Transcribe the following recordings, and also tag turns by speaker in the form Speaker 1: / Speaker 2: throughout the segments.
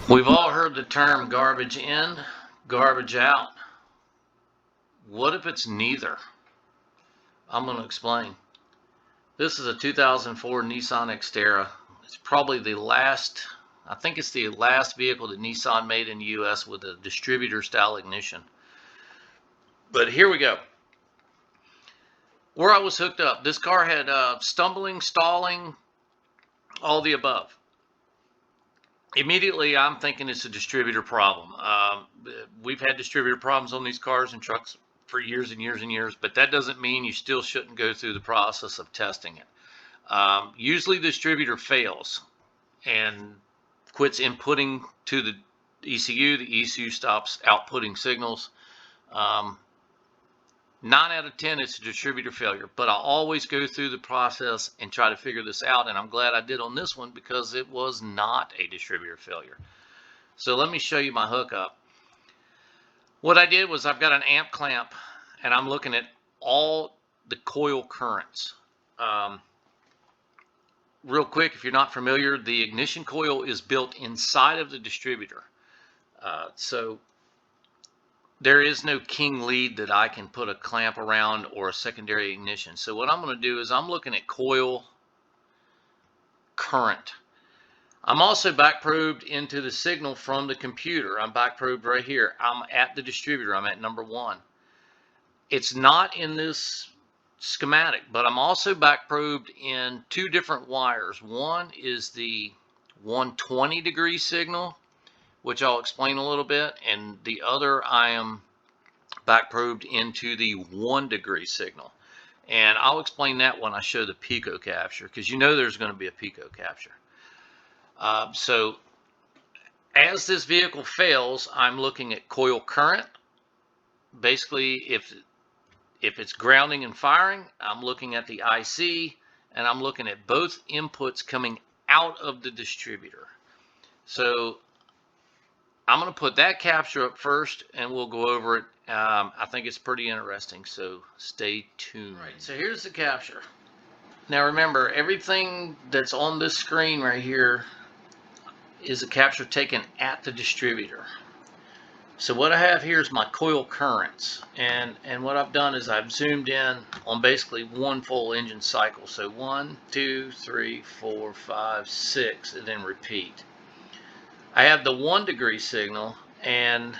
Speaker 1: We've all heard the term garbage in, garbage out. What if it's neither? I'm going to explain. This is a 2004 Nissan Xterra. It's probably the last, I think it's the last vehicle that Nissan made in the US with a distributor style ignition. But here we go. Where I was hooked up, this car had stumbling, stalling, all the above. Immediately, I'm thinking it's a distributor problem. We've had distributor problems on these cars and trucks for years and years and years, but that doesn't mean you still shouldn't go through the process of testing it. Usually, the distributor fails and quits inputting to the ECU. The ECU stops outputting signals. 9 out of 10, it's a distributor failure, but I always go through the process and try to figure this out, and I'm glad I did on this one because it was not a distributor failure. So let me show you my hookup. What I did was I've got an amp clamp, and I'm looking at all the coil currents. Real quick, if you're not familiar, the ignition coil is built inside of the distributor. So there is no king lead that I can put a clamp around or a secondary ignition. So what I'm going to do is I'm looking at coil current. I'm also back probed into the signal from the computer. I'm back probed right here. I'm at the distributor. I'm at number 1. It's not in this schematic, but I'm also back probed in 2 different wires. One is the 120 degree signal, which I'll explain a little bit, and the other I am back probed into the 1 degree signal, and I'll explain that when I show the pico capture, because you know there's going to be a pico capture. So as this vehicle fails, I'm looking at coil current. Basically, if it's grounding and firing, I'm looking at the IC, and I'm looking at both inputs coming out of the distributor. So I'm going to put that capture up first, and we'll go over it. I think it's pretty interesting, so stay tuned. All right, so here's the capture. Now remember, everything that's on this screen right here is a capture taken at the distributor. So what I have here is my coil currents, and what I've done is I've zoomed in on basically 1 full engine cycle. So 1, 2, 3, 4, 5, 6, and then repeat. I have the 1 degree signal and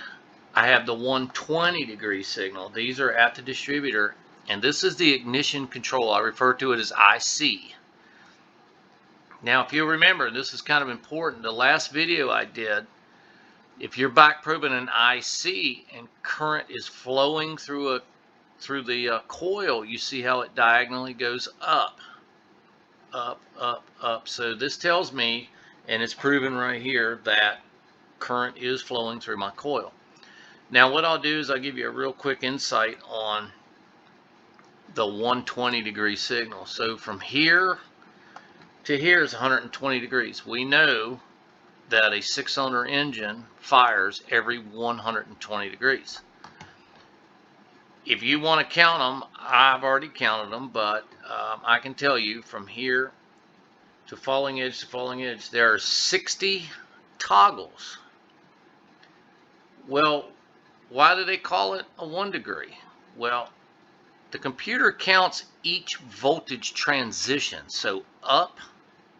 Speaker 1: I have the 120 degree signal. These are at the distributor, and this is the ignition control. I refer to it as IC. Now, if you remember, this is kind of important. The last video I did, if you're back probing an IC and current is flowing through the coil, you see how it diagonally goes up, up, up, up. So this tells me, and it's proven right here, that current is flowing through my coil. Now what I'll do is I'll give you a real quick insight on the 120 degree signal. So from here to here is 120 degrees. We know that a 6-cylinder engine fires every 120 degrees. If you want to count them, I've already counted them, but I can tell you from here to falling edge to falling edge, there are 60 toggles. Well, why do they call it a 1 degree? Well, the computer counts each voltage transition. So up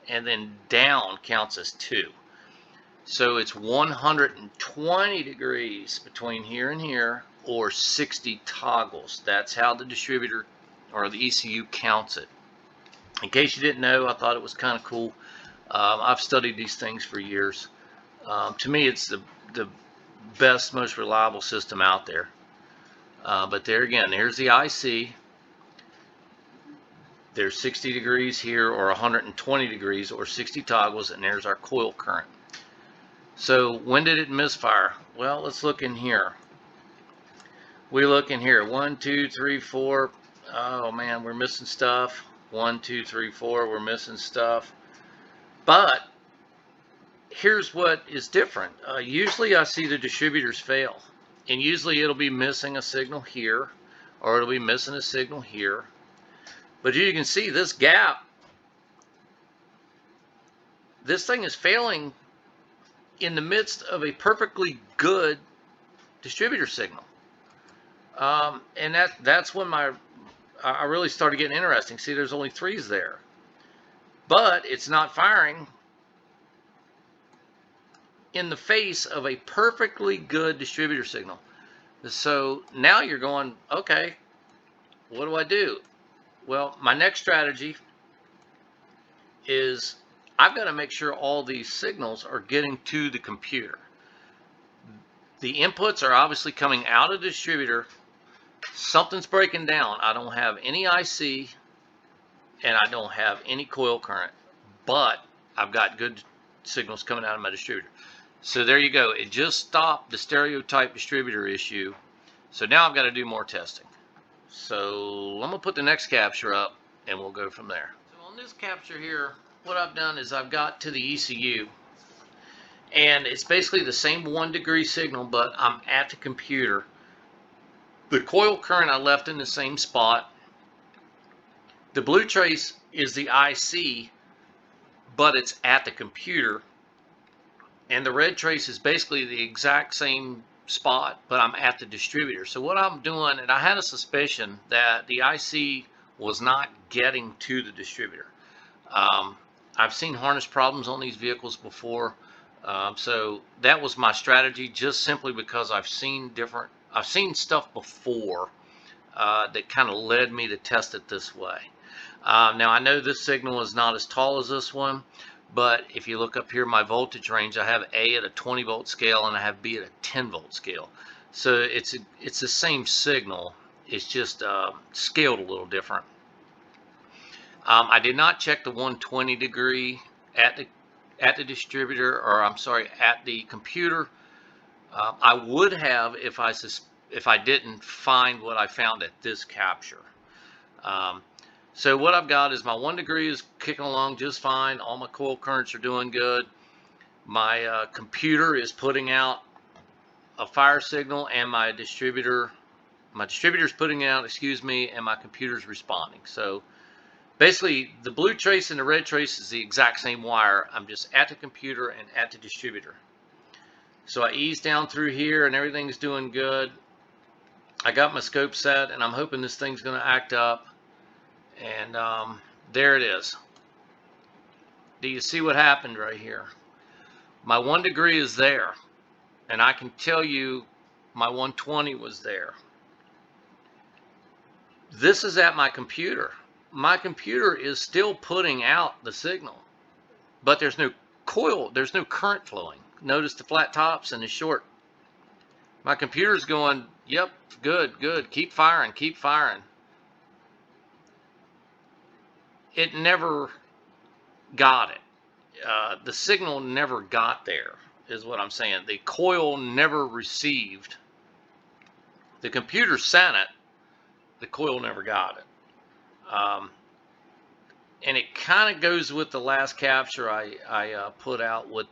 Speaker 1: and then down counts as 2. So it's 120 degrees between here and here, or 60 toggles. That's how the distributor or the ECU counts it. In case you didn't know, I thought it was kind of cool. I've studied these things for years. To me, it's the best, most reliable system out there. But there again, there's the IC. There's 60 degrees here, or 120 degrees, or 60 toggles, and there's our coil current. So when did it misfire? Well, let's look in here. We look in here. 1, 2, 3, 4. Oh man, we're missing stuff. 1, 2, 3, 4. We're missing stuff. But here's what is different. Usually I see the distributors fail, and usually it'll be missing a signal here, or it'll be missing a signal here. But you can see this gap. This thing is failing in the midst of a perfectly good distributor signal. And that's when I really started getting interesting. See, there's only 3s there, but it's not firing in the face of a perfectly good distributor signal. So now you're going, okay, what do I do? Well, my next strategy is I've got to make sure all these signals are getting to the computer. The inputs are obviously coming out of the distributor. Something's breaking down. I don't have any IC and I don't have any coil current, but I've got good signals coming out of my distributor. So there you go. It just stopped the stereotype distributor issue. So now I've got to do more testing. So I'm going to put the next capture up and we'll go from there. So on this capture here, what I've done is I've got to the ECU. And it's basically the same 1 degree signal, but I'm at the computer. The coil current I left in the same spot. The blue trace is the IC, but it's at the computer. And the red trace is basically the exact same spot, but I'm at the distributor. So what I'm doing, and I had a suspicion that the IC was not getting to the distributor. I've seen harness problems on these vehicles before. So that was my strategy, just simply because I've seen stuff before that kind of led me to test it this way. Now I know this signal is not as tall as this one, but if you look up here, my voltage range, I have A at a 20 volt scale and I have B at a 10 volt scale. So it's the same signal, it's just scaled a little different. I did not check the 120 degree at the distributor, or I'm sorry, at the computer. I would have if I didn't find what I found at this capture. So what I've got is my 1 degree is kicking along just fine. All my coil currents are doing good. My computer is putting out a fire signal, and my distributor's putting out, excuse me, and my computer's responding. So basically, the blue trace and the red trace is the exact same wire. I'm just at the computer and at the distributor. So I ease down through here and everything's doing good. I got my scope set and I'm hoping this thing's going to act up. And there it is. Do you see what happened right here? My 1 degree is there. And I can tell you my 120 was there. This is at my computer. My computer is still putting out the signal, but there's no coil, there's no current flowing. Notice the flat tops and the short. My computer's going, yep, good, good, keep firing, keep firing. It never got it. The signal never got there, is what I'm saying. The coil never received. The computer sent it, the coil never got it. And it kind of goes with the last capture I put out. With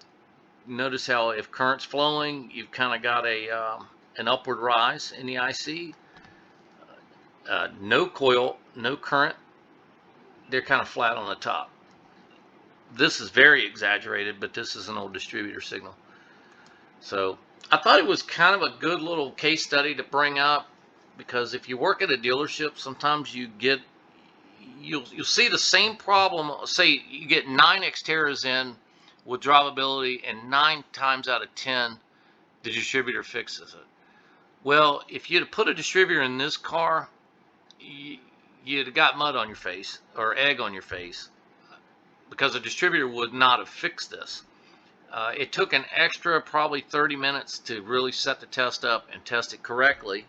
Speaker 1: notice how if current's flowing, you've kind of got an upward rise in the IC. No coil, no current. They're kind of flat on the top. This is very exaggerated, but this is an old distributor signal. So I thought it was kind of a good little case study to bring up, because if you work at a dealership, sometimes you'll see the same problem. Say you get 9 Xterras in with drivability, and 9 times out of 10 the distributor fixes it. Well, if you'd put a distributor in this car, you'd have got mud on your face or egg on your face, because a distributor would not have fixed this. It took an extra probably 30 minutes to really set the test up and test it correctly.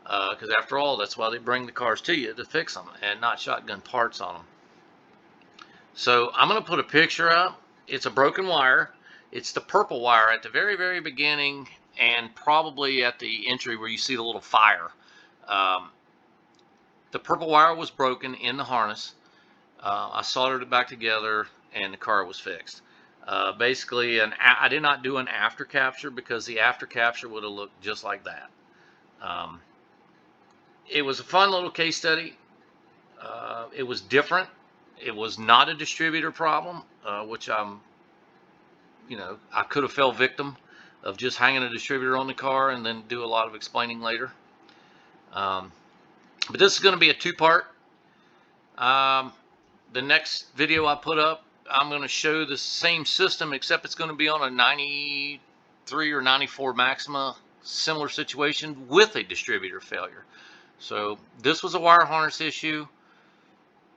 Speaker 1: Because after all, that's why they bring the cars to you, to fix them and not shotgun parts on them. So I'm going to put a picture up. It's a broken wire. It's the purple wire at the very, very beginning, and probably at the entry where you see the little fire. The purple wire was broken in the harness. I soldered it back together and the car was fixed. Basically, I did not do an after capture, because the after capture would have looked just like that. It was a fun little case study. It was different. It was not a distributor problem, which I'm I could have fell victim of just hanging a distributor on the car and then do a lot of explaining later. But this is going to be a two-part. The next video I put up, I'm going to show the same system, except it's going to be on a 93 or 94 Maxima, similar situation with a distributor failure. So this was a wire harness issue.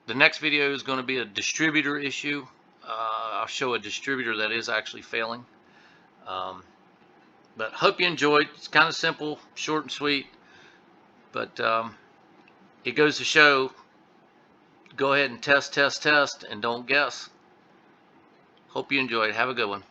Speaker 1: The next video is going to be a distributor issue. I'll show a distributor that is actually failing. But hope you enjoyed. It's kind of simple, short and sweet, but it goes to show, go ahead and test, and don't guess. Hope you enjoyed. Have a good one.